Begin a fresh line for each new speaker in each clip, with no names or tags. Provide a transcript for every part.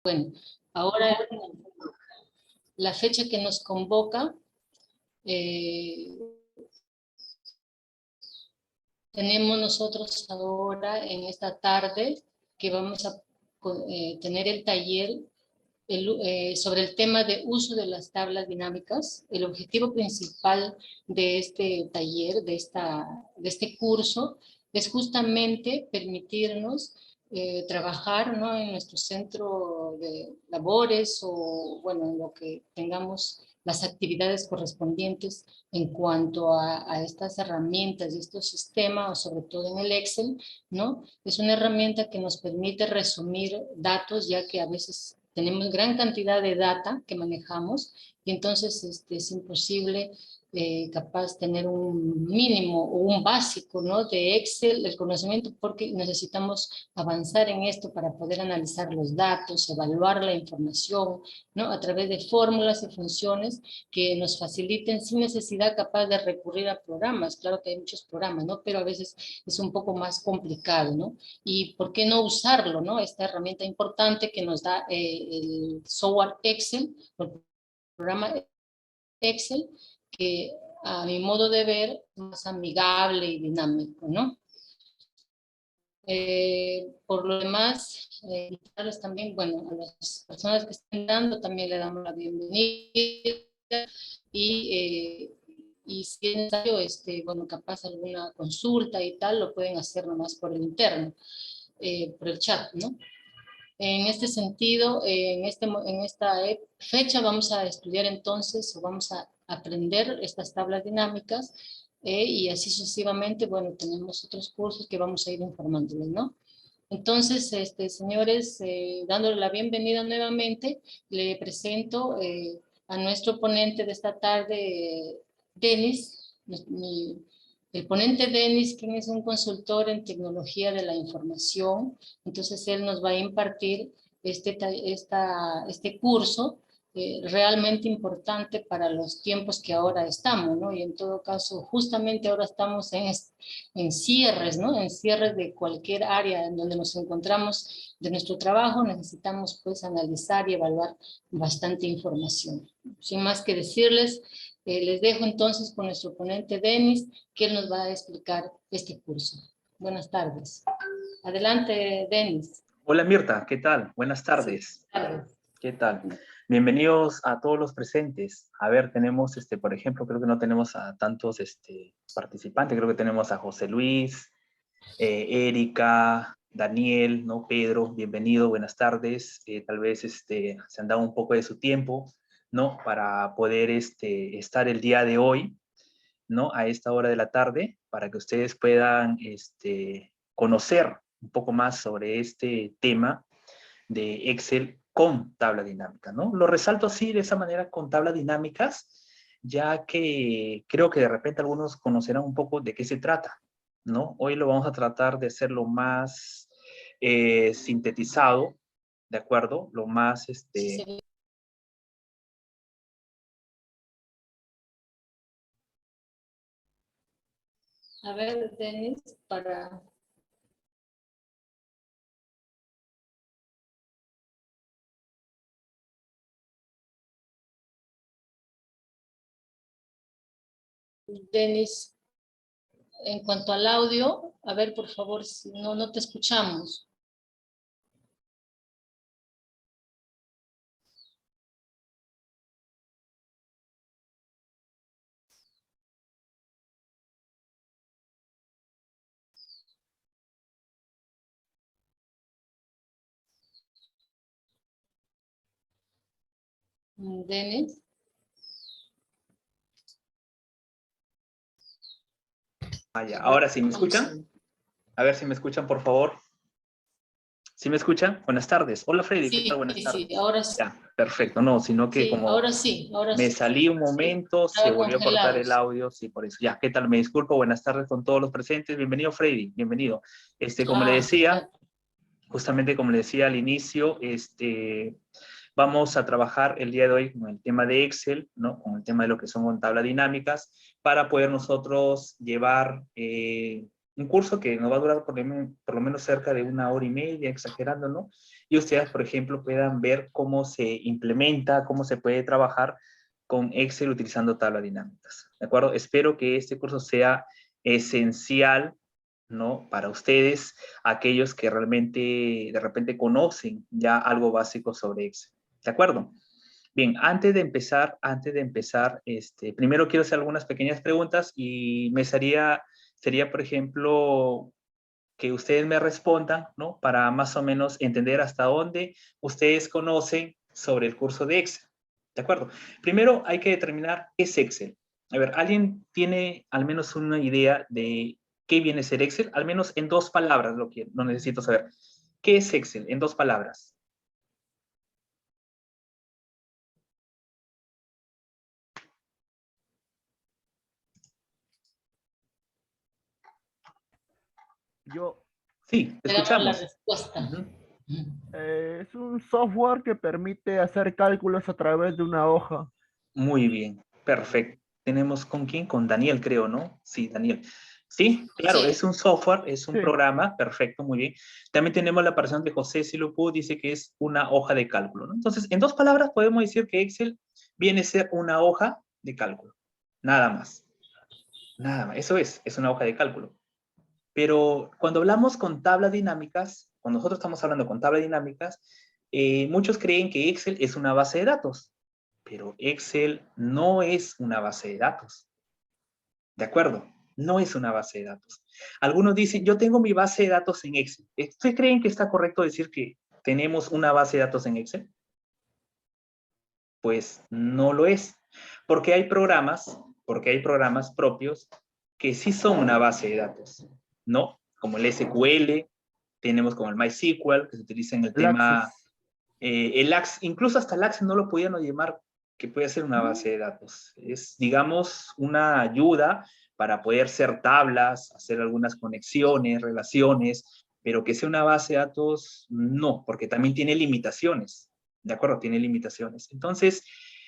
Bueno, ahora la fecha que nos convoca, eh, tenemos nosotros ahora en esta tarde que vamos a tener el taller sobre el tema de uso de las tablas dinámicas. El objetivo principal de este taller, de este curso, es justamente permitirnos trabajar, ¿no?, en nuestro centro de labores o, bueno, en lo que tengamos las actividades correspondientes en cuanto a estas herramientas y estos sistemas, o sobre todo en el Excel, ¿no? Es una herramienta que nos permite resumir datos, ya que a veces tenemos gran cantidad de data que manejamos y entonces es imposible capaz tener un mínimo o un básico, ¿no?, de Excel, el conocimiento, porque necesitamos avanzar en esto para poder analizar los datos, evaluar la información, ¿no?, a través de fórmulas y funciones que nos faciliten sin necesidad capaz de recurrir a programas. Claro que hay muchos programas, ¿no?, pero a veces es un poco más complicado, ¿no? Y por qué no usarlo, ¿no? Esta herramienta importante que nos da el software Excel, el programa Excel, que a mi modo de ver es más amigable y dinámico, ¿no? Por lo demás, invitarles también, bueno, a las personas que están dando, también le damos la bienvenida y si es necesario, bueno, capaz alguna consulta y tal, lo pueden hacer nomás por el interno, por el chat, ¿no? En este sentido, en esta fecha vamos a estudiar entonces, o vamos a aprender estas tablas dinámicas, y así sucesivamente, bueno, tenemos otros cursos que vamos a ir informándoles, ¿no? Entonces, señores, dándole la bienvenida nuevamente, le presento a nuestro ponente de esta tarde, Denis, el ponente Denis, quien es un consultor en tecnología de la información. Entonces, él nos va a impartir este curso realmente importante para los tiempos que ahora estamos, ¿no? Y en todo caso, justamente ahora estamos en cierres, ¿no? En cierres de cualquier área en donde nos encontramos de nuestro trabajo, necesitamos pues analizar y evaluar bastante información. Sin más que decirles, les dejo entonces con nuestro ponente Denis, que él nos va a explicar este curso. Buenas tardes. Adelante, Denis.
Hola Mirta, ¿qué tal? Buenas tardes.
Sí, tardes.
¿Qué tal? Bienvenidos a todos los presentes. A ver, tenemos, por ejemplo, creo que no tenemos a tantos participantes, creo que tenemos a José Luis, Erika, Daniel, ¿no? Pedro, bienvenido, buenas tardes. Tal vez se han dado un poco de su tiempo, ¿no? Para poder estar el día de hoy, ¿no? A esta hora de la tarde, para que ustedes puedan conocer un poco más sobre este tema de Excel con tabla dinámica, ¿no? Lo resalto así, de esa manera, con tablas dinámicas, ya que creo que de repente algunos conocerán un poco de qué se trata, ¿no? Hoy lo vamos a tratar de hacerlo más sintetizado, ¿de acuerdo? Lo más,
Sí. A ver, Denis, para... Denis, en cuanto al audio, a ver, por favor, si no te escuchamos. Denis.
ya. Ahora sí, ¿me escuchan? A ver si me escuchan, por favor. ¿Sí me escuchan? Buenas tardes. Hola, Freddy, ¿qué tal? Buenas tardes.
Sí, ahora sí.
Ya, perfecto. No, sino que
Sí,
como
ahora sí.
me salí un momento,
Sí,
se
estaba
volvió a cortar
congelado.
el audio, sí, por eso. Ya, ¿qué tal? Me disculpo, buenas tardes con todos los presentes. Bienvenido, Freddy, bienvenido. Como le decía,
Perfecto.
justamente como le decía al inicio, vamos a trabajar el día de hoy con el tema de Excel, ¿no? Con el tema de lo que son tablas dinámicas, para poder nosotros llevar un curso que nos va a durar por lo menos cerca de 1 hora y media, exagerando, ¿no? y ustedes, por ejemplo, puedan ver cómo se implementa, cómo se puede trabajar con Excel utilizando tablas dinámicas. ¿De acuerdo? Espero que este curso sea esencial, ¿no? Para ustedes, aquellos que realmente, de repente, conocen ya algo básico sobre Excel. ¿De acuerdo? Bien, antes de empezar, primero quiero hacer algunas pequeñas preguntas y sería, por ejemplo, que ustedes me respondan, ¿no? Para más o menos entender hasta dónde ustedes conocen sobre el curso de Excel. ¿De acuerdo? Primero hay que determinar qué es Excel. A ver, ¿alguien tiene al menos una idea de qué viene a ser Excel? Al menos en dos palabras lo necesito saber. ¿Qué es Excel? En dos palabras.
Yo,
Sí, te
Te damos la
escuchamos.
respuesta.
Ujú.
es un software que permite hacer cálculos a través de una hoja.
Muy bien, perfecto. ¿Tenemos con quién? Con Daniel, creo, ¿no? Sí, Daniel. Sí, claro,
Sí,
es un software, es un
Sí,
programa, perfecto, muy bien. También tenemos la persona de José Silupú, dice que es una hoja de cálculo, ¿no? Entonces, en dos palabras podemos decir que Excel viene a ser una hoja de cálculo. Nada más. Nada más. Eso es una hoja de cálculo. Pero cuando hablamos con tablas dinámicas, cuando nosotros estamos hablando con tablas dinámicas, muchos creen que Excel es una base de datos, pero Excel no es una base de datos. ¿De acuerdo? No es una base de datos. Algunos dicen, yo tengo mi base de datos en Excel. ¿Ustedes creen que está correcto decir que tenemos una base de datos en Excel? Pues no lo es, porque hay programas propios que sí son una base de datos, ¿no? Como el SQL, tenemos como el MySQL, que se utiliza en el
el Access.
tema, el Access, incluso hasta el Access no lo podían llamar que puede ser una base de datos. Es, digamos, una ayuda para poder hacer tablas, hacer algunas conexiones, relaciones, pero que sea una base de datos, no, porque también tiene limitaciones. ¿De acuerdo? Tiene limitaciones. Entonces,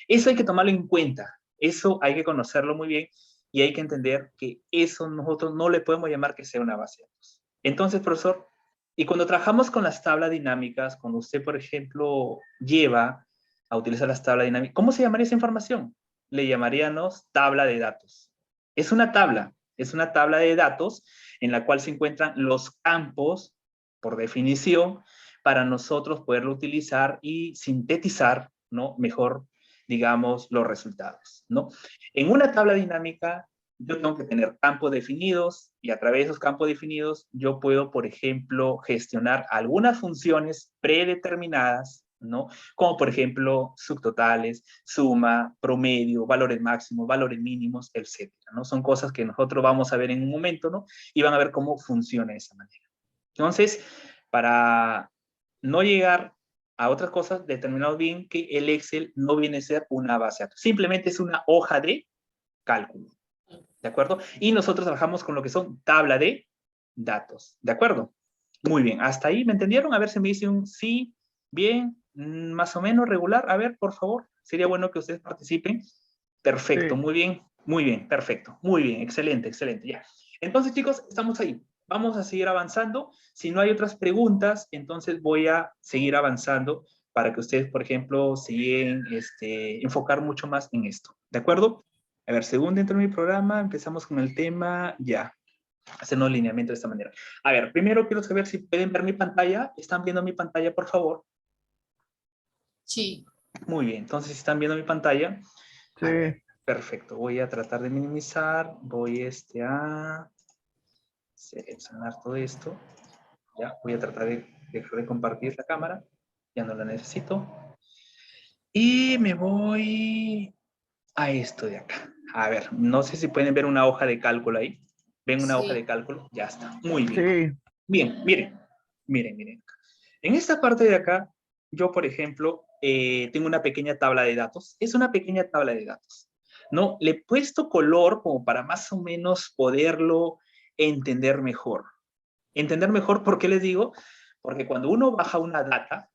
eso hay que tomarlo en cuenta. Eso hay que conocerlo muy bien y hay que entender que eso nosotros no le podemos llamar que sea una base de datos. Entonces, profesor, y cuando trabajamos con las tablas dinámicas, cuando usted, por ejemplo, lleva a utilizar las tablas dinámicas, ¿cómo se llamaría esa información? Le llamaríamos tabla de datos. Es una tabla de datos en la cual se encuentran los campos, por definición, para nosotros poderlo utilizar y sintetizar, ¿no? Mejor, digamos, los resultados, ¿no? En una tabla dinámica, yo tengo que tener campos definidos y a través de esos campos definidos yo puedo, por ejemplo, gestionar algunas funciones predeterminadas, ¿no? Como por ejemplo subtotales, suma, promedio, valores máximos, valores mínimos, etcétera, ¿no? Son cosas que nosotros vamos a ver en un momento, ¿no? Y van a ver cómo funciona de esa manera. Entonces, para no llegar a otras cosas, determinamos bien que el Excel no viene a ser una base de datos, simplemente es una hoja de cálculo, ¿de acuerdo? Y nosotros trabajamos con lo que son tabla de datos, ¿de acuerdo? Muy bien, hasta ahí, ¿me entendieron? A ver si me dice un sí, bien, más o menos regular. A ver, por favor, sería bueno que ustedes participen. Perfecto,
Sí.
muy bien, perfecto, muy bien, excelente, excelente, ya. Entonces, chicos, estamos ahí. Vamos a seguir avanzando. Si no hay otras preguntas, entonces voy a seguir avanzando para que ustedes, por ejemplo, siguen enfocar mucho más en esto. ¿De acuerdo? A ver, según dentro de mi programa, empezamos con el tema ya. Hacernos lineamiento de esta manera. A ver, primero quiero saber si pueden ver mi pantalla. ¿Están viendo mi pantalla, por favor?
sí.
Muy bien, entonces si están viendo mi pantalla.
Sí.
A ver, perfecto. Voy a tratar de minimizar. Voy a seleccionar todo esto. Ya, voy a tratar de dejar de compartir la cámara. Ya no la necesito. Y me voy a esto de acá. A ver, no sé si pueden ver una hoja de cálculo ahí. ¿Ven una hoja de
Sí,
cálculo? Ya está. Muy bien.
Sí.
Bien, miren. Miren, miren. En esta parte de acá, yo, por ejemplo, tengo una pequeña tabla de datos. Es una pequeña tabla de datos. ¿No? Le he puesto color como para más o menos poderlo entender mejor. Entender mejor, ¿por qué les digo? Porque cuando uno baja una data,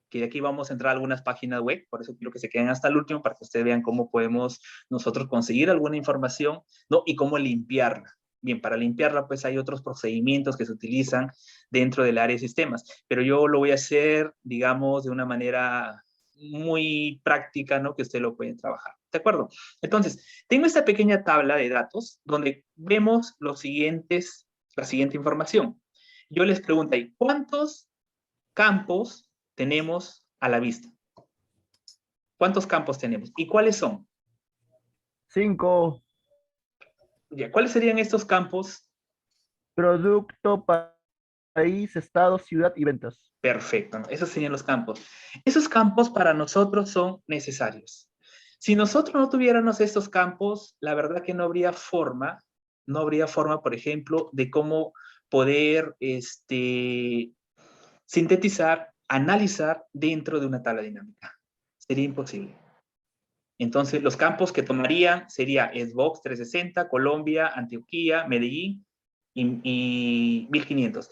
que de aquí vamos a entrar a algunas páginas web, por eso quiero que se queden hasta el último para que ustedes vean cómo podemos nosotros conseguir alguna información, ¿no? Y cómo limpiarla. Bien, para limpiarla, pues hay otros procedimientos que se utilizan dentro del área de sistemas, pero yo lo voy a hacer, digamos, de una manera muy práctica, ¿no? Que usted lo puede trabajar, ¿de acuerdo? Entonces, tengo esta pequeña tabla de datos donde vemos la siguiente información. Yo les pregunto ahí, ¿cuántos campos tenemos a la vista? ¿Cuántos campos tenemos? ¿Y cuáles son?
5.
Ya, ¿cuáles serían estos campos?
Producto, país, estado, ciudad y ventas.
Perfecto, ¿no? Esos serían los campos. Esos campos para nosotros son necesarios. Si nosotros no tuviéramos estos campos, la verdad que no habría forma, por ejemplo, de cómo poder sintetizar, analizar dentro de una tabla dinámica. Sería imposible. Entonces, los campos que tomarían sería Xbox 360, Colombia, Antioquia, Medellín y 1500.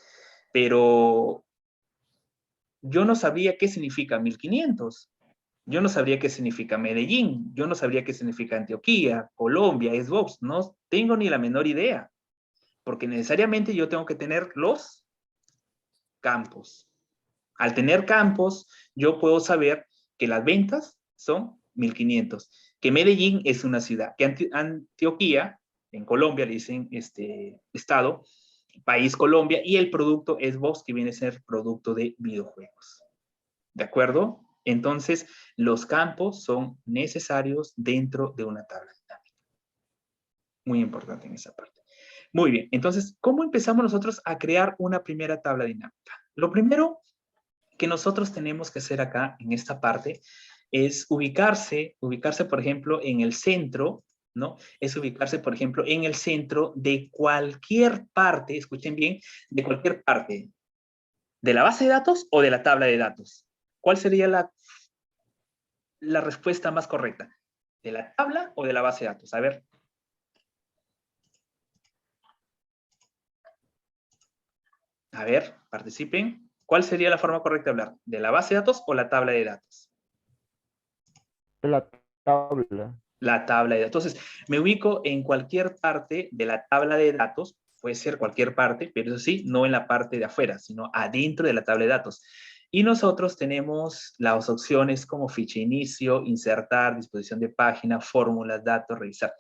Pero yo no sabría qué significa 1500. Yo no sabría qué significa Medellín. Yo no sabría qué significa Antioquia, Colombia, Xbox. No tengo ni la menor idea. Porque necesariamente yo tengo que tener los campos. Al tener campos, yo puedo saber que las ventas son 1500, que Medellín es una ciudad, que Antioquia, en Colombia le dicen estado, país Colombia, y el producto es Xbox, que viene a ser producto de videojuegos. ¿De acuerdo? Entonces, los campos son necesarios dentro de una tabla dinámica. Muy importante en esa parte. Muy bien, entonces, ¿cómo empezamos nosotros a crear una primera tabla dinámica? Lo primero que nosotros tenemos que hacer acá, en esta parte, es ubicarse, por ejemplo, en el centro, ¿no? Es ubicarse, por ejemplo, en el centro de cualquier parte, escuchen bien, de cualquier parte, de la base de datos o de la tabla de datos. ¿Cuál sería la respuesta más correcta? ¿De la tabla o de la base de datos? A ver. A ver, participen. ¿Cuál sería la forma correcta de hablar? ¿De la base de datos o la tabla de datos?
La tabla.
La tabla de datos. Entonces, me ubico en cualquier parte de la tabla de datos, puede ser cualquier parte, pero eso sí, no en la parte de afuera, sino adentro de la tabla de datos. Y nosotros tenemos las opciones como ficha inicio, insertar, disposición de página, fórmulas, datos, revisar.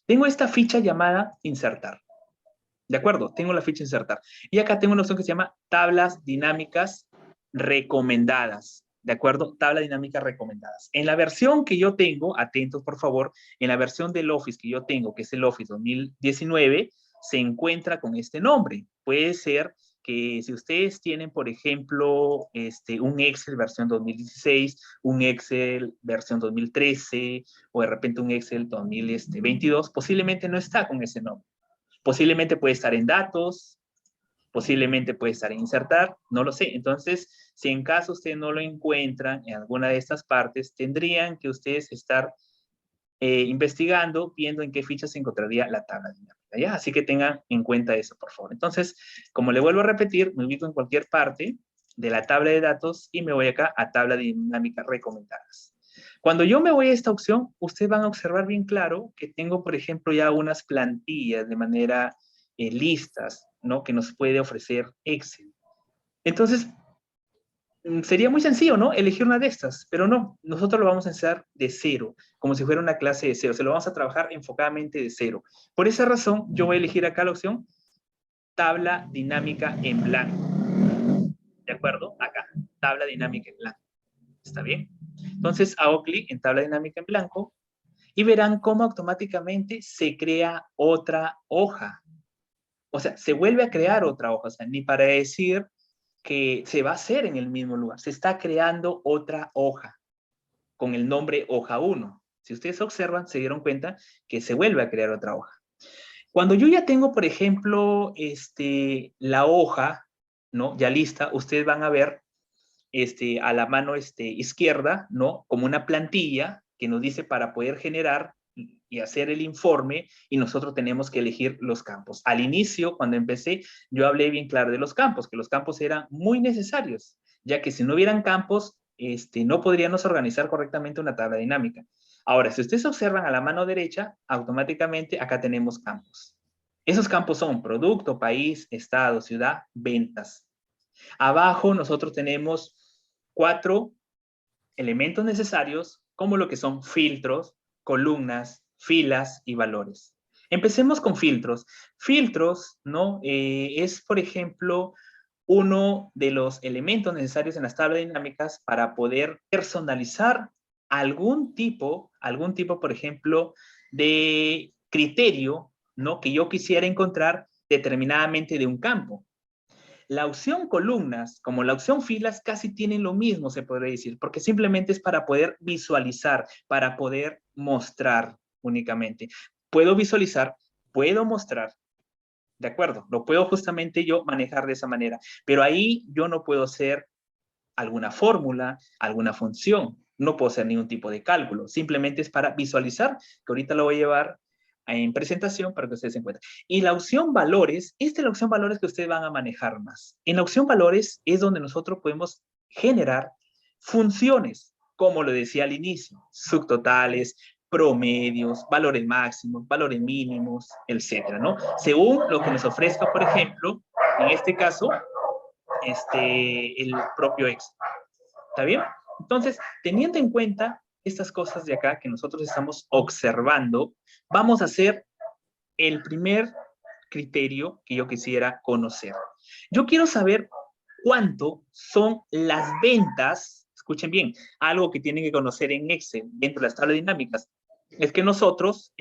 Tengo esta ficha llamada insertar. ¿De acuerdo? Tengo la ficha insertar. Y acá tengo una opción que se llama tablas dinámicas recomendadas. ¿De acuerdo? Tablas dinámicas recomendadas. En la versión que yo tengo, atentos por favor, en la versión del Office que yo tengo, que es el Office 2019, se encuentra con este nombre. Puede ser que si ustedes tienen, por ejemplo, un Excel versión 2016, un Excel versión 2013, o de repente un Excel 2022, posiblemente no está con ese nombre. Posiblemente puede estar en datos, posiblemente puede estar en insertar, no lo sé. Entonces, si en caso ustedes no lo encuentran en alguna de estas partes, tendrían que ustedes estar investigando, viendo en qué ficha se encontraría la tabla dinámica, ¿ya? Así que tengan en cuenta eso, por favor. Entonces, como le vuelvo a repetir, me ubico en cualquier parte de la tabla de datos y me voy acá a tabla dinámica recomendadas. Cuando yo me voy a esta opción, ustedes van a observar bien claro que tengo, por ejemplo, ya unas plantillas de manera listas, ¿no? Que nos puede ofrecer Excel. Entonces, sería muy sencillo, ¿no? Elegir una de estas, pero no, nosotros lo vamos a hacer de cero, como si fuera una clase de cero, se lo vamos a trabajar enfocadamente de cero. Por esa razón, yo voy a elegir acá la opción tabla dinámica en blanco. ¿De acuerdo? Acá, tabla dinámica en blanco. ¿Está bien? Entonces hago clic en tabla dinámica en blanco y verán cómo automáticamente se crea otra hoja. O sea, se vuelve a crear otra hoja, o sea, ni para decir que se va a hacer en el mismo lugar. Se está creando otra hoja con el nombre hoja 1. Si ustedes observan, se dieron cuenta que se vuelve a crear otra hoja. Cuando yo ya tengo, por ejemplo, la hoja, ¿no? Ya lista, ustedes van a ver a la mano izquierda, ¿no? Como una plantilla que nos dice para poder generar y hacer el informe, y nosotros tenemos que elegir los campos. Al inicio, cuando empecé, yo hablé bien claro de los campos, que los campos eran muy necesarios, ya que si no hubieran campos, no podríamos organizar correctamente una tabla dinámica. Ahora, si ustedes observan a la mano derecha, automáticamente acá tenemos campos. Esos campos son producto, país, estado, ciudad, ventas. Abajo nosotros tenemos 4 elementos necesarios, como lo que son filtros, columnas, filas y valores. Empecemos con filtros. Filtros, ¿no? Es, por ejemplo, uno de los elementos necesarios en las tablas dinámicas para poder personalizar algún tipo, por ejemplo, de criterio, ¿no? Que yo quisiera encontrar determinadamente de un campo. La opción columnas, como la opción filas, casi tienen lo mismo, se podría decir, porque simplemente es para poder visualizar, para poder mostrar únicamente. Puedo visualizar, puedo mostrar, ¿de acuerdo? Lo puedo justamente yo manejar de esa manera, pero ahí yo no puedo hacer alguna fórmula, alguna función, no puedo hacer ningún tipo de cálculo, simplemente es para visualizar, que ahorita lo voy a llevar en presentación para que ustedes se encuentren. Y la opción valores, esta es la opción valores que ustedes van a manejar más. En la opción valores es donde nosotros podemos generar funciones, como lo decía al inicio, subtotales, promedios, valores máximos, valores mínimos, etcétera, ¿no? Según lo que nos ofrezca, por ejemplo, en este caso, el propio Excel. ¿Está bien? Entonces, teniendo en cuenta estas cosas de acá que nosotros estamos observando, vamos a hacer el primer criterio que yo quisiera conocer. Yo quiero saber cuánto son las ventas, escuchen bien, algo que tienen que conocer en Excel, dentro de las tablas dinámicas, es que nosotros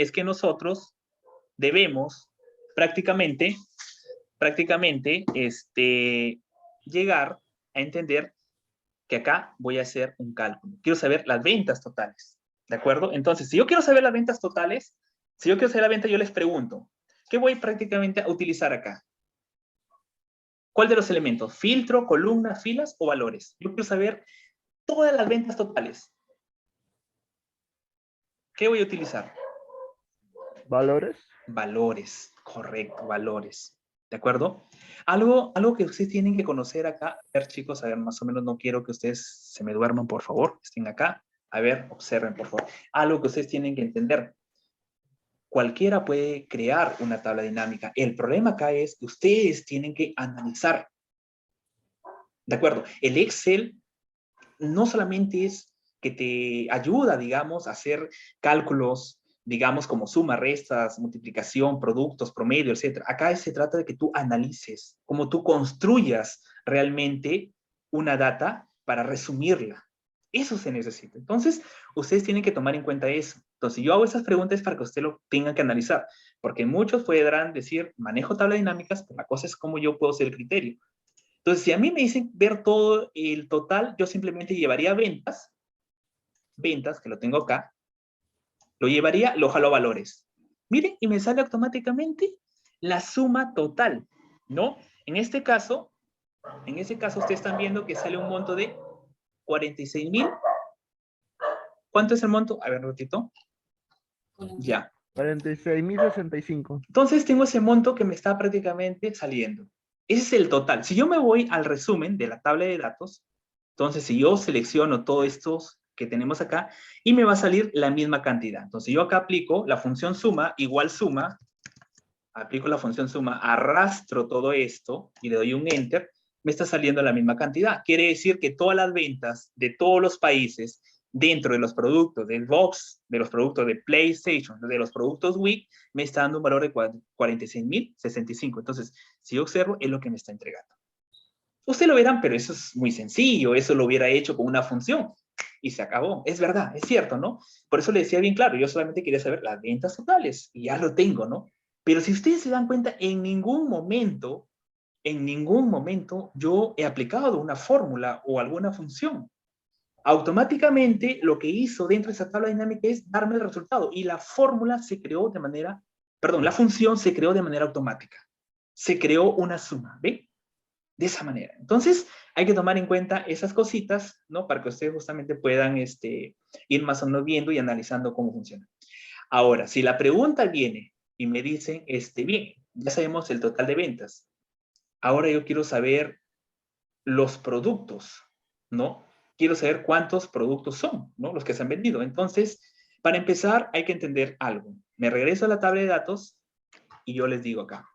debemos prácticamente, llegar a entender que acá voy a hacer un cálculo. Quiero saber las ventas totales, ¿de acuerdo? Entonces, si yo quiero saber las ventas totales, si yo quiero saber la venta, yo les pregunto, ¿qué voy prácticamente a utilizar acá? ¿Cuál de los elementos? ¿Filtro, columna, filas o valores? Yo quiero saber todas las ventas totales. ¿Qué voy a utilizar?
¿Valores?
Valores, correcto, valores. ¿De acuerdo? Algo que ustedes tienen que conocer acá. A ver, chicos, a ver, más o menos no quiero que ustedes se me duerman, por favor. Estén acá. A ver, observen, por favor. Algo que ustedes tienen que entender. Cualquiera puede crear una tabla dinámica. El problema acá es que ustedes tienen que analizar. ¿De acuerdo? El Excel no solamente es que te ayuda, digamos, a hacer cálculos, digamos, como suma, restas, multiplicación, productos, promedio, etc. Acá se trata de que tú analices, cómo tú construyas realmente una data para resumirla. Eso se necesita. Entonces, ustedes tienen que tomar en cuenta eso. Entonces, yo hago esas preguntas para que ustedes lo tengan que analizar, porque muchos podrán decir, manejo tablas dinámicas, pero la cosa es cómo yo puedo hacer el criterio. Entonces, si a mí me dicen ver todo el total, yo simplemente llevaría ventas, que lo tengo acá, lo llevaría, lo jalo a valores. Miren, y me sale automáticamente la suma total, ¿no? En este caso, ustedes están viendo que sale un monto de 46,000. ¿Cuánto es el monto? A ver, un ratito. Ya.
46.065.
Entonces tengo ese monto que me está prácticamente saliendo. Ese es el total. Si yo me voy al resumen de la tabla de datos, entonces si yo selecciono todos estos que tenemos acá y me va a salir la misma cantidad. Entonces yo acá aplico la función suma, igual suma, aplico la función suma, arrastro todo esto y le doy un enter, me está saliendo la misma cantidad. Quiere decir que todas las ventas de todos los países dentro de los productos del Xbox, de los productos de PlayStation, de los productos Wii, me está dando un valor de 46,065. Entonces, si yo observo, es lo que me está entregando. Ustedes lo verán, pero eso es muy sencillo, eso lo hubiera hecho con una función y se acabó. Es verdad, es cierto, ¿no? Por eso le decía bien claro, yo solamente quería saber las ventas totales y ya lo tengo, ¿no? Pero si ustedes se dan cuenta, en ningún momento yo he aplicado una fórmula o alguna función. Automáticamente lo que hizo dentro de esa tabla dinámica es darme el resultado y la fórmula se creó de manera, perdón, la función se creó de manera automática. Se creó una suma, ¿ve? De esa manera. Entonces, hay que tomar en cuenta esas cositas, ¿no? Para que ustedes justamente puedan ir más o menos viendo y analizando cómo funciona. Ahora, si la pregunta viene y me dicen, bien, ya sabemos el total de ventas. Ahora yo quiero saber los productos, ¿no? Quiero saber cuántos productos son, ¿no? Los que se han vendido. Entonces, para empezar, hay que entender algo. Me regreso a la tabla de datos y yo les digo acá.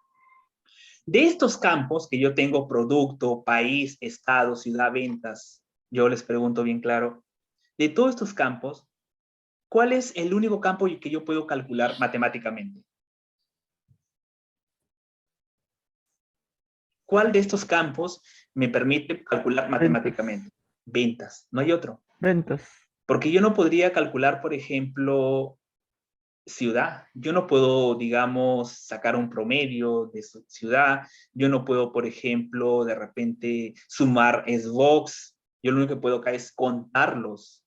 De estos campos que yo tengo, producto, país, estado, ciudad, ventas, yo les pregunto bien claro, de todos estos campos, ¿cuál es el único campo que yo puedo calcular matemáticamente? ¿Cuál de estos campos me permite calcular matemáticamente? Ventas, no hay otro.
Ventas.
Porque yo no podría calcular, por ejemplo, ciudad. Yo no puedo, digamos, sacar un promedio de su ciudad. Yo no puedo, por ejemplo, de repente sumar SBOX. Yo lo único que puedo acá es contarlos.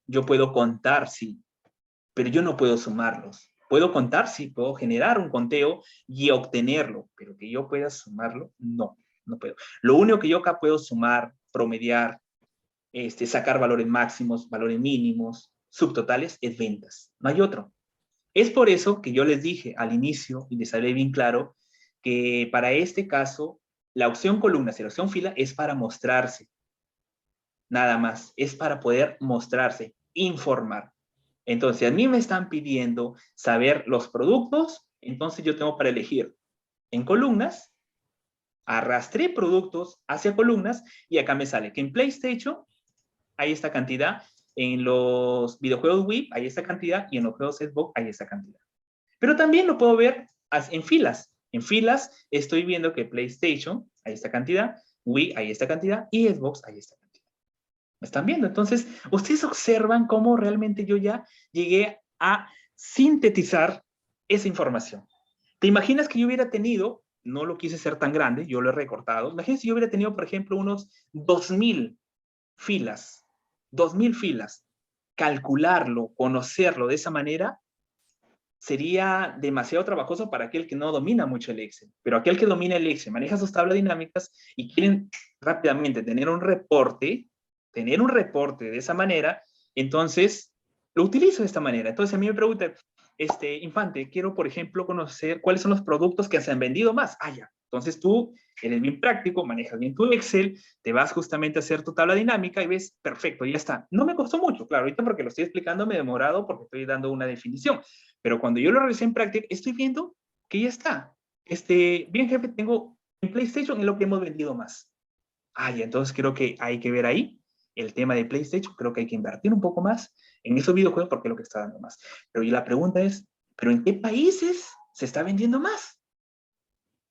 Yo puedo contar, sí, pero yo no puedo sumarlos. Puedo contar, sí, puedo generar un conteo y obtenerlo, pero que yo pueda sumarlo, no, no puedo. Lo único que yo acá puedo sumar, promediar, sacar valores máximos, valores mínimos, subtotales, es ventas. No hay otro. Es por eso que yo les dije al inicio, y les hablé bien claro, que para este caso, la opción columnas y la opción fila es para mostrarse. Nada más, es para poder mostrarse, informar. Entonces, si a mí me están pidiendo saber los productos, entonces yo tengo para elegir en columnas, arrastré productos hacia columnas y acá me sale que en PlayStation hay esta cantidad, en los videojuegos Wii hay esta cantidad y en los juegos Xbox hay esta cantidad. Pero también lo puedo ver en filas. En filas estoy viendo que PlayStation hay esta cantidad, Wii hay esta cantidad y Xbox hay esta cantidad. ¿Me están viendo? Entonces, ustedes observan cómo realmente yo ya llegué a sintetizar esa información. ¿Te imaginas que yo hubiera tenido, no lo quise ser tan grande, yo lo he recortado, imagínense si yo hubiera tenido, por ejemplo, unos 2000 filas, 2000 filas, calcularlo, conocerlo de esa manera, sería demasiado trabajoso para aquel que no domina mucho el Excel. Pero aquel que domina el Excel, maneja sus tablas dinámicas y quieren rápidamente tener un reporte de esa manera, entonces lo utilizo de esta manera. Entonces a mí me preguntan, Infante, quiero, por ejemplo, conocer cuáles son los productos que se han vendido más. Ah, ya. Entonces tú eres bien práctico, manejas bien tu Excel, te vas justamente a hacer tu tabla dinámica y ves, perfecto, ya está. No me costó mucho, claro, ahorita porque lo estoy explicando me he demorado porque estoy dando una definición. Pero cuando yo lo realicé en práctica, estoy viendo que ya está. Bien, jefe, tengo en PlayStation es lo que hemos vendido más. Ah, ya, entonces creo que hay que ver ahí el tema de PlayStation. Creo que hay que invertir un poco más en esos videojuegos porque es lo que está dando más. Pero y la pregunta es, ¿pero en qué países se está vendiendo más?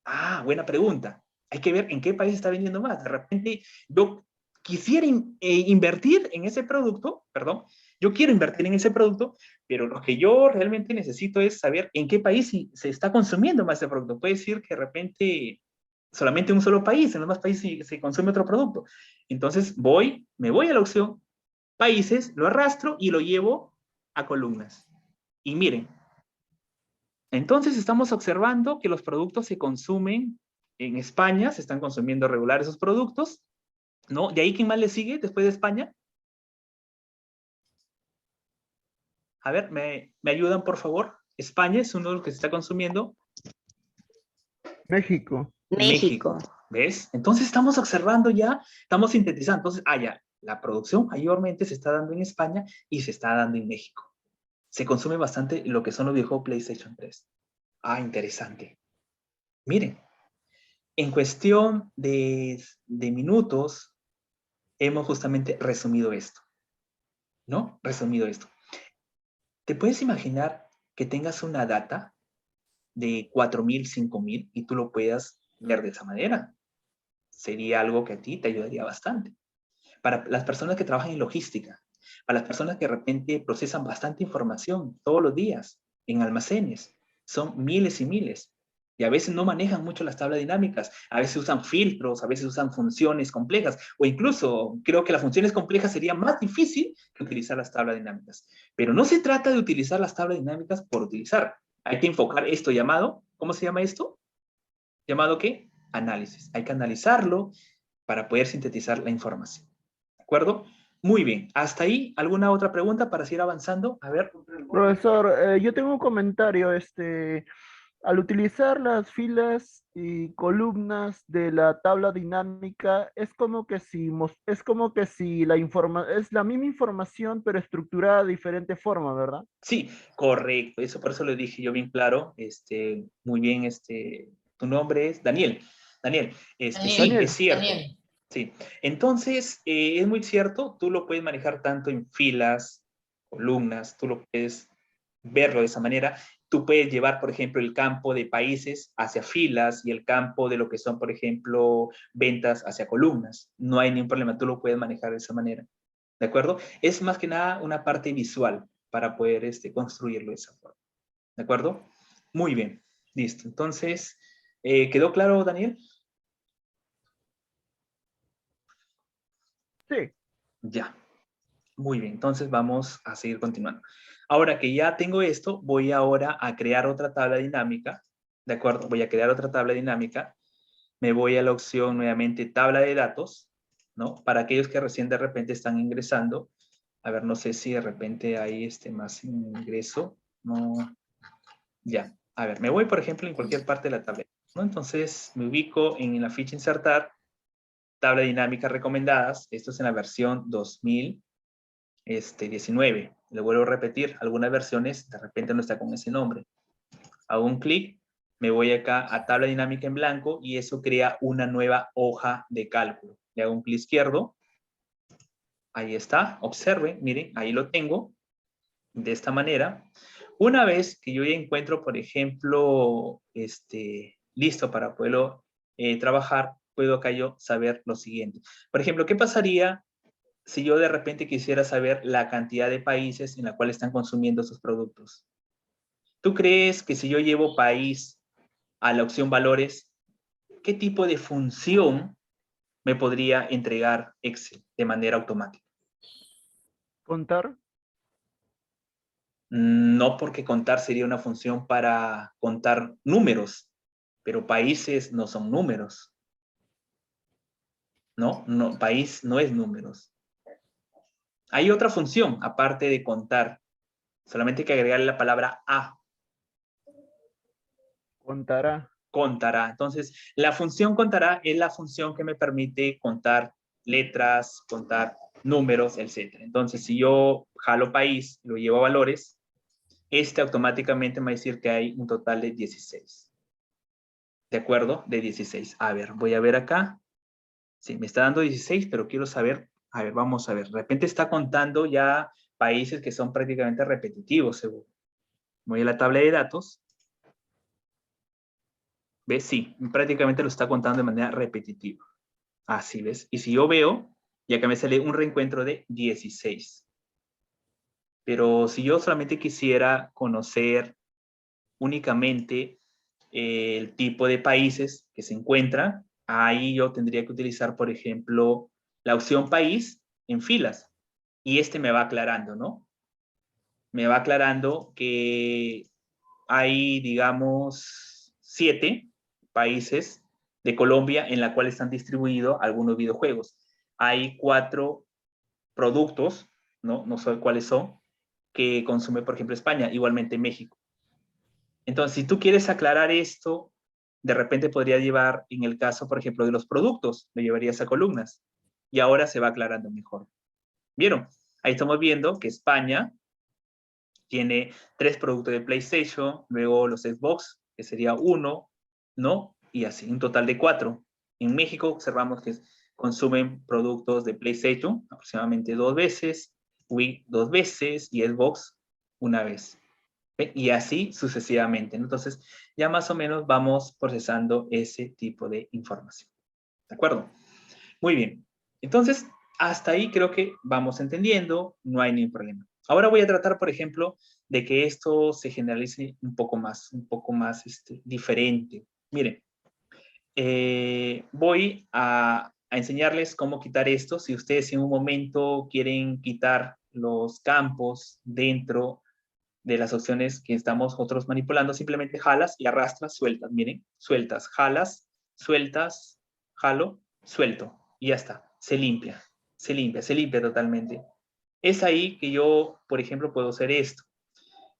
Ah, buena pregunta. Hay que ver en qué país está vendiendo más. De repente, yo quisiera invertir en ese producto, perdón, yo quiero invertir en ese producto, pero lo que yo realmente necesito es saber en qué país se está consumiendo más ese producto. Puede decir que de repente solamente en un solo país, en los demás países se consume otro producto. Entonces me voy a la opción países, lo arrastro y lo llevo a columnas. Y miren, entonces estamos observando que los productos se consumen en España, se están consumiendo regular esos productos, ¿no? De ahí, ¿quién más le sigue después de España? A ver, ¿me ayudan, por favor? España es uno de los que se está consumiendo.
México.
México. ¿Ves? Entonces estamos observando ya, estamos sintetizando. Entonces, ya, la producción mayormente se está dando en España y se está dando en México. Se consume bastante lo que son los videojuegos PlayStation 3. Interesante. Miren, en cuestión de minutos, hemos justamente resumido esto, ¿no? Resumido esto. ¿Te puedes imaginar que tengas una data de 4,000, 5,000 y tú lo puedas ver de esa manera? Sería algo que a ti te ayudaría bastante. Para las personas que trabajan en logística, para las personas que de repente procesan bastante información todos los días en almacenes, son miles y miles. Y a veces no manejan mucho las tablas dinámicas, a veces usan filtros, a veces usan funciones complejas, o incluso creo que las funciones complejas sería más difícil que utilizar las tablas dinámicas. Pero no se trata de utilizar las tablas dinámicas por utilizar. Hay que enfocar esto llamado, ¿cómo se llama esto? ¿Llamado qué? Análisis. Hay que analizarlo para poder sintetizar la información. ¿De acuerdo? Muy bien. ¿Hasta ahí alguna otra pregunta para seguir avanzando? A ver.
Profesor, yo tengo un comentario. Al utilizar las filas y columnas de la tabla dinámica, es como que si es la misma información, pero estructurada de diferente forma, ¿verdad?
Sí, correcto. Eso por eso lo dije yo bien claro. Muy bien, tu nombre es Daniel. Daniel, sí,
Daniel,
es
Daniel,
cierto.
Daniel.
Sí. Entonces, es muy cierto, tú lo puedes manejar tanto en filas, columnas, tú lo puedes verlo de esa manera. Tú puedes llevar, por ejemplo, el campo de países hacia filas y el campo de lo que son, por ejemplo, ventas hacia columnas. No hay ningún problema, tú lo puedes manejar de esa manera. ¿De acuerdo? Es más que nada una parte visual para poder construirlo de esa forma. ¿De acuerdo? Muy bien. Listo. Entonces, ¿quedó claro, Daniel?
sí,
Ya. Muy bien. Entonces, vamos a seguir continuando. Ahora que ya tengo esto, voy ahora a crear otra tabla dinámica. ¿De acuerdo? Voy a crear otra tabla dinámica. Me voy a la opción nuevamente tabla de datos, ¿no? Para aquellos que recién de repente están ingresando. A ver, no sé si de repente hay más ingreso. No. Ya, a ver, me voy, por ejemplo, en cualquier parte de la tabla, ¿no? Entonces, me ubico en la ficha insertar, tabla dinámica recomendadas. Esto es en la versión 2019. Le vuelvo a repetir, algunas versiones de repente no está con ese nombre. Hago un clic, me voy acá a tabla dinámica en blanco y eso crea una nueva hoja de cálculo. Le hago un clic izquierdo. Ahí está, observe, miren, ahí lo tengo. De esta manera. Una vez que yo ya encuentro, por ejemplo, listo para poderlo trabajar, puedo acá yo saber lo siguiente. Por ejemplo, ¿qué pasaría si yo de repente quisiera saber la cantidad de países en la cual están consumiendo esos productos? ¿Tú crees que si yo llevo país a la opción valores, qué tipo de función me podría entregar Excel de manera automática?
contar.
No, porque contar sería una función para contar números, pero países no son números, ¿no? No, país no es números. Hay otra función, aparte de contar, solamente hay que agregarle la palabra a,
Contará.
contará. Entonces, la función contará es la función que me permite contar letras, contar números, etcétera. Entonces, si yo jalo país, lo llevo a valores, automáticamente me va a decir que hay un total de 16. ¿De acuerdo? De 16. A ver, voy a ver acá. Sí, me está dando 16, pero quiero saber, a ver, vamos a ver. De repente está contando ya países que son prácticamente repetitivos, seguro. Voy a la tabla de datos. ¿Ves? Sí, prácticamente lo está contando de manera repetitiva. Así, ¿ves? Y si yo veo, ya que me sale un reencuentro de 16. Pero si yo solamente quisiera conocer únicamente el tipo de países que se encuentran, ahí yo tendría que utilizar, por ejemplo, la opción país en filas. Y me va aclarando, ¿no? Me va aclarando que hay, digamos, 7 países de Colombia en la cual están distribuidos algunos videojuegos. Hay 4 productos, ¿no? No sé cuáles son, que consume, por ejemplo, España, igualmente México. Entonces, si tú quieres aclarar esto, de repente podría llevar, en el caso, por ejemplo, de los productos, lo llevarías a columnas. Y ahora se va aclarando mejor. ¿Vieron? Ahí estamos viendo que España tiene 3 productos de PlayStation, luego los Xbox, que sería 1, ¿no? Y así, un total de 4. En México observamos que consumen productos de PlayStation aproximadamente 2 veces, Wii 2 veces y Xbox 1 vez. Y así sucesivamente. Entonces, ya más o menos vamos procesando ese tipo de información. ¿De acuerdo? Muy bien. Entonces, hasta ahí creo que vamos entendiendo, no hay ningún problema. Ahora voy a tratar, por ejemplo, de que esto se generalice un poco más diferente. Miren, voy a enseñarles cómo quitar esto. Si ustedes en un momento quieren quitar los campos dentro de las opciones que estamos nosotros manipulando, simplemente jalas y arrastras, sueltas, miren, sueltas, jalas, sueltas, jalo, suelto, y ya está, se limpia totalmente. Es ahí que yo, por ejemplo, puedo hacer esto.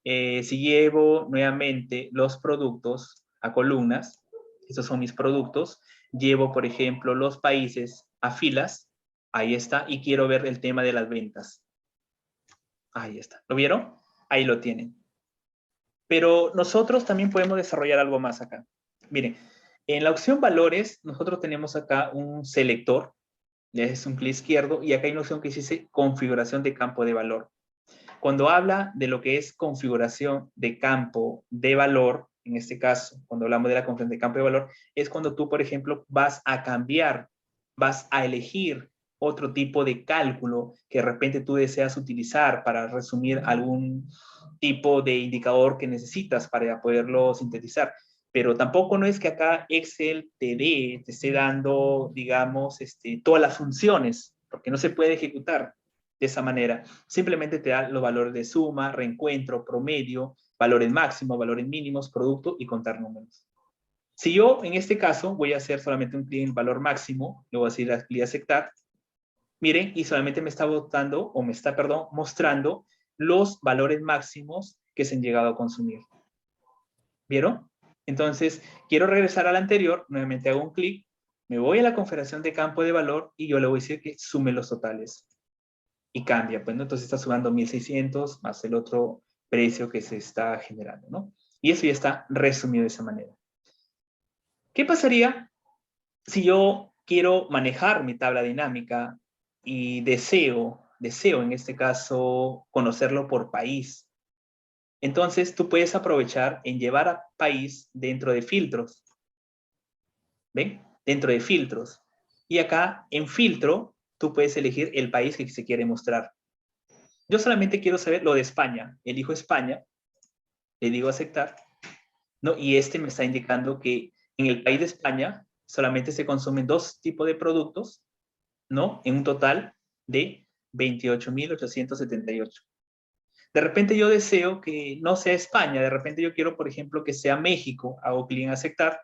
Si llevo nuevamente los productos a columnas, estos son mis productos, llevo, por ejemplo, los países a filas, ahí está, y quiero ver el tema de las ventas. Ahí está. ¿Lo vieron? Ahí lo tienen. Pero nosotros también podemos desarrollar algo más acá. Miren, en la opción valores, nosotros tenemos acá un selector, le das un clic izquierdo, y acá hay una opción que dice configuración de campo de valor. Cuando habla de lo que es configuración de campo de valor, en este caso, cuando hablamos de la configuración de campo de valor, es cuando tú, por ejemplo, vas a cambiar, vas a elegir otro tipo de cálculo que de repente tú deseas utilizar para resumir algún tipo de indicador que necesitas para poderlo sintetizar. Pero tampoco no es que acá Excel te esté dando, digamos, todas las funciones, porque no se puede ejecutar de esa manera. Simplemente te da los valores de suma, reencuentro, promedio, valores máximos, valores mínimos, producto y contar números. Si yo, en este caso, voy a hacer solamente un clic en valor máximo, le voy a decir a clic aceptar, miren, y solamente me está votando, o me está, perdón, mostrando los valores máximos que se han llegado a consumir. ¿Vieron? Entonces, quiero regresar al anterior, nuevamente hago un clic, me voy a la configuración de campo de valor y yo le voy a decir que sume los totales. Y cambia, pues, ¿no? Entonces está sumando 1.600 más el otro precio que se está generando, ¿no? Y eso ya está resumido de esa manera. ¿Qué pasaría si yo quiero manejar mi tabla dinámica y deseo en este caso conocerlo por país? Entonces tú puedes aprovechar en llevar a país dentro de filtros. ¿Ven? Dentro de filtros. Y acá en filtro tú puedes elegir el país que se quiere mostrar. Yo solamente quiero saber lo de España. Elijo España, le digo aceptar, ¿no? Y me está indicando que en el país de España solamente se consumen 2 tipos de productos, ¿no? En un total de 28.878. De repente yo deseo que no sea España, de repente yo quiero, por ejemplo, que sea México. Hago clic en aceptar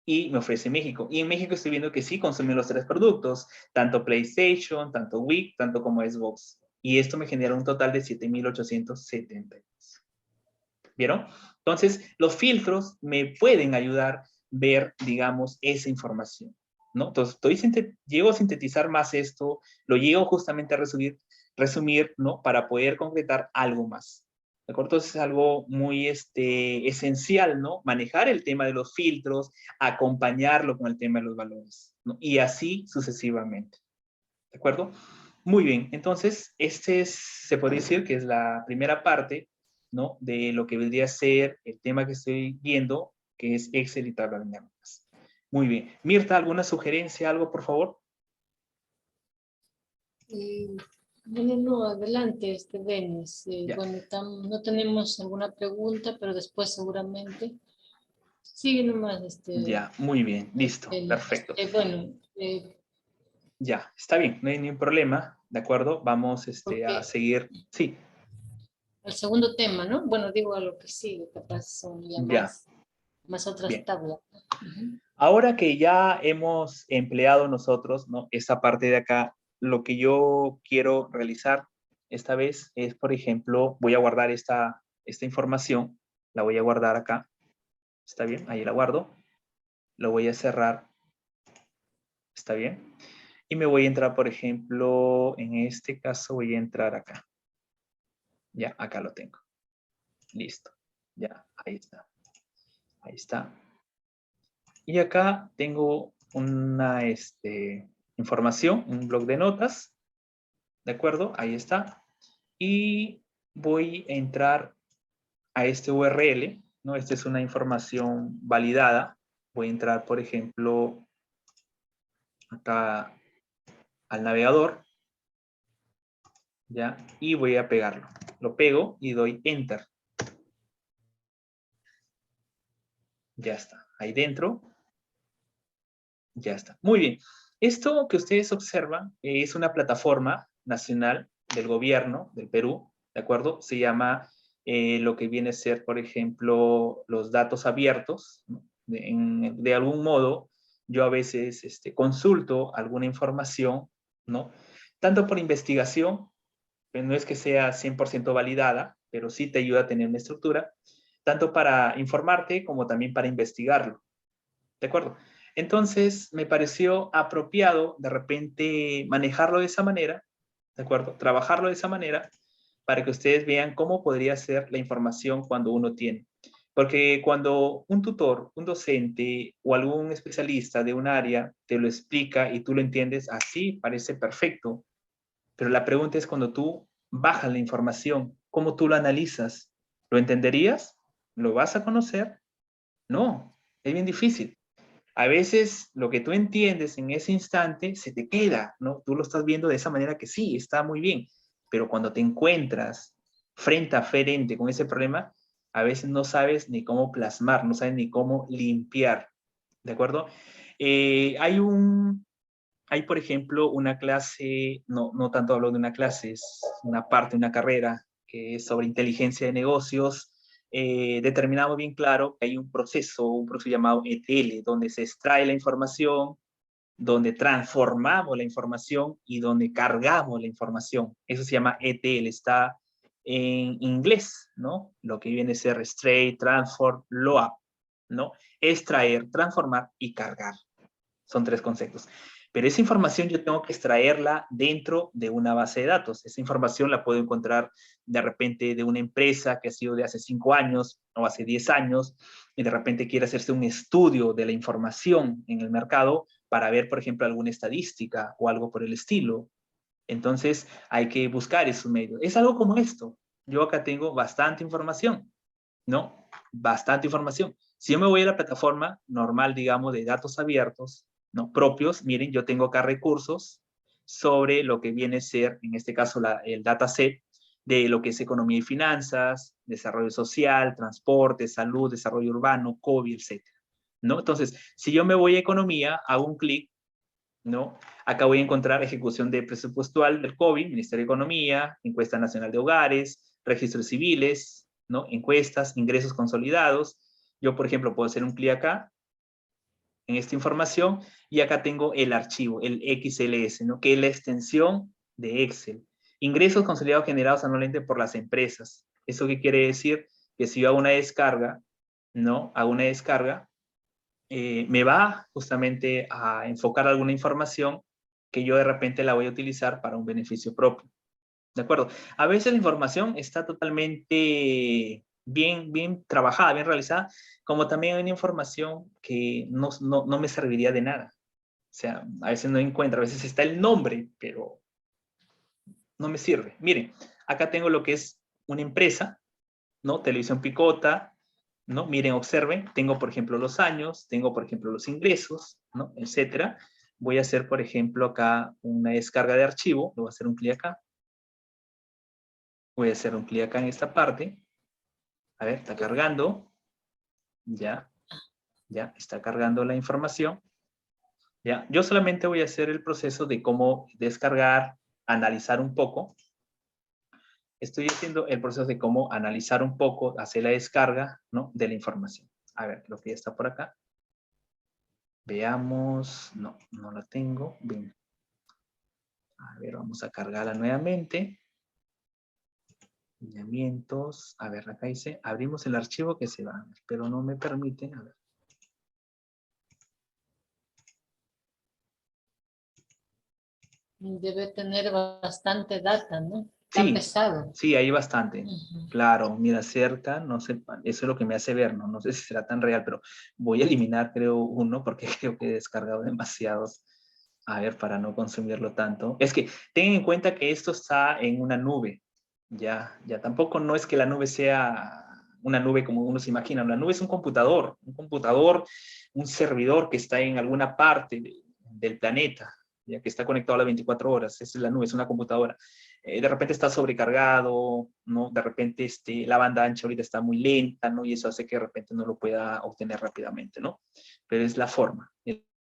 y me ofrece México. Y en México estoy viendo que sí consumen los 3 productos, tanto PlayStation, tanto Wii, tanto como Xbox. Y esto me genera un total de 7.870. ¿Vieron? Entonces, los filtros me pueden ayudar a ver, digamos, esa información, ¿no? Entonces, llego a sintetizar más esto, lo llego justamente a resumir, ¿no? Para poder concretar algo más. ¿De acuerdo? Entonces, es algo muy esencial, ¿no? Manejar el tema de los filtros, acompañarlo con el tema de los valores, ¿no? Y así sucesivamente. ¿De acuerdo? Muy bien, entonces, se puede decir que es la primera parte, ¿no? De lo que vendría a ser el tema que estoy viendo, que es Excel y tablas dinámicas. Muy bien. Mirta, ¿alguna sugerencia, algo, por favor?
No, adelante, Denis.
Ya.
Bueno, no tenemos alguna pregunta, pero después seguramente. Sigue nomás,
Ya, muy bien, listo, perfecto.
Bueno,
Ya, está bien, no hay ningún problema, ¿de acuerdo? Vamos a
porque
seguir. Sí,
el segundo tema, ¿no? Bueno, digo a lo que sigue, capaz son ya
ya,
más otras
bien.
tablas. Ujú.
Ahora que ya hemos empleado nosotros, ¿no? Esta parte de acá, lo que yo quiero realizar esta vez es, por ejemplo, voy a guardar esta información, la voy a guardar acá, ¿está bien? Ahí la guardo, lo voy a cerrar, ¿está bien? Y me voy a entrar, por ejemplo, en este caso voy a entrar acá. Ya, acá lo tengo. Listo. Ya, ahí está. Ahí está. Y acá tengo una información, un bloc de notas. ¿De acuerdo? Ahí está. Y voy a entrar a este URL, ¿no? Esta es una información validada. Voy a entrar, por ejemplo, acá al navegador, ¿ya? Y voy a pegarlo. Lo pego y doy Enter. Ya está. Ahí dentro. Ya está. Muy bien. Esto que ustedes observan es una plataforma nacional del gobierno del Perú, ¿de acuerdo? Se llama lo que viene a ser, por ejemplo, los datos abiertos, ¿no? De algún modo, yo a veces consulto alguna información, ¿no? Tanto por investigación, pues no es que sea 100% validada, pero sí te ayuda a tener una estructura, tanto para informarte como también para investigarlo. ¿De acuerdo? Entonces, me pareció apropiado de repente manejarlo de esa manera, ¿de acuerdo? Trabajarlo de esa manera para que ustedes vean cómo podría ser la información cuando uno tiene. Porque cuando un tutor, un docente o algún especialista de un área te lo explica y tú lo entiendes, así parece perfecto. Pero la pregunta es cuando tú bajas la información, ¿cómo tú lo analizas? ¿Lo entenderías? ¿Lo vas a conocer? No, es bien difícil. A veces lo que tú entiendes en ese instante se te queda, ¿no? Tú lo estás viendo de esa manera que sí, está muy bien, pero cuando te encuentras frente a frente con ese problema, a veces no sabes ni cómo plasmar, no sabes ni cómo limpiar, ¿de acuerdo? Hay, por ejemplo, una clase, no tanto hablo de una clase, es una parte, una carrera que es sobre inteligencia de negocios. Determinamos bien claro que hay un proceso llamado ETL, donde se extrae la información, donde transformamos la información y donde cargamos la información. Eso se llama ETL, está en inglés, ¿no? Lo que viene a ser extract, transform, load, ¿no? Extraer, transformar y cargar. Son tres conceptos. Pero esa información yo tengo que extraerla dentro de una base de datos. Esa información la puedo encontrar de repente de una empresa que ha sido de hace 5 años o hace 10 años y de repente quiere hacerse un estudio de la información en el mercado para ver, por ejemplo, alguna estadística o algo por el estilo. Entonces hay que buscar esos medios. Es algo como esto. Yo acá tengo bastante información, ¿no? Bastante información. Si yo me voy a la plataforma normal, digamos, de datos abiertos, ¿no? Propios, miren, yo tengo acá recursos sobre lo que viene a ser, en este caso, el dataset de lo que es economía y finanzas, desarrollo social, transporte, salud, desarrollo urbano, COVID, etc. ¿No? Entonces, si yo me voy a economía, hago un clic, ¿no? Acá voy a encontrar ejecución de presupuestal del COVID, Ministerio de Economía, Encuesta Nacional de Hogares, registros civiles, ¿no? Encuestas, ingresos consolidados. Yo, por ejemplo, puedo hacer un clic acá en esta información y acá tengo el archivo, el XLS, ¿no? Que es la extensión de Excel. Ingresos consolidados generados anualmente por las empresas. ¿Eso qué quiere decir? Que si yo hago una descarga, ¿no? Hago una descarga, me va justamente a enfocar alguna información que yo de repente la voy a utilizar para un beneficio propio. ¿De acuerdo? A veces la información está totalmente bien trabajada, bien realizada, como también hay una información que no me serviría de nada. O sea, a veces no encuentro, a veces está el nombre, pero no me sirve. Miren, acá tengo lo que es una empresa, ¿no? Televisión Picota, ¿no? Miren, observen, tengo, por ejemplo, los años, tengo, por ejemplo, los ingresos, ¿no? Etcétera. Voy a hacer, por ejemplo, acá una descarga de archivo, le voy a hacer un clic acá. Voy a hacer un clic acá en esta parte. A ver, está cargando. Ya está cargando la información. Ya, yo solamente voy a hacer el proceso de cómo descargar, analizar un poco. Estoy haciendo el proceso de cómo analizar un poco, hacer la descarga, ¿no? De la información. A ver, lo que ya está por acá. Veamos. No la tengo. Bien. A ver, vamos a cargarla nuevamente. Lineamientos. A ver, acá dice, abrimos el archivo que se va, pero no me permite. A ver.
Debe tener bastante data, ¿no? Está
Sí,
pesado.
sí, hay bastante.
Ujú.
Claro, mira cerca, no sé, eso es lo que me hace ver, ¿no? No sé si será tan real, pero voy a eliminar, creo, uno, porque creo que he descargado demasiados. A ver, para no consumirlo tanto. Es que ten en cuenta que esto está en una nube. Ya tampoco no es que la nube sea una nube como uno se imagina. La nube es un servidor que está en alguna parte del planeta, ya que está conectado a las 24 horas. Esa es la nube, es una computadora. De repente está sobrecargado, ¿no? De repente la banda ancha ahorita está muy lenta, ¿no? Y eso hace que de repente no lo pueda obtener rápidamente, ¿no? Pero es la forma.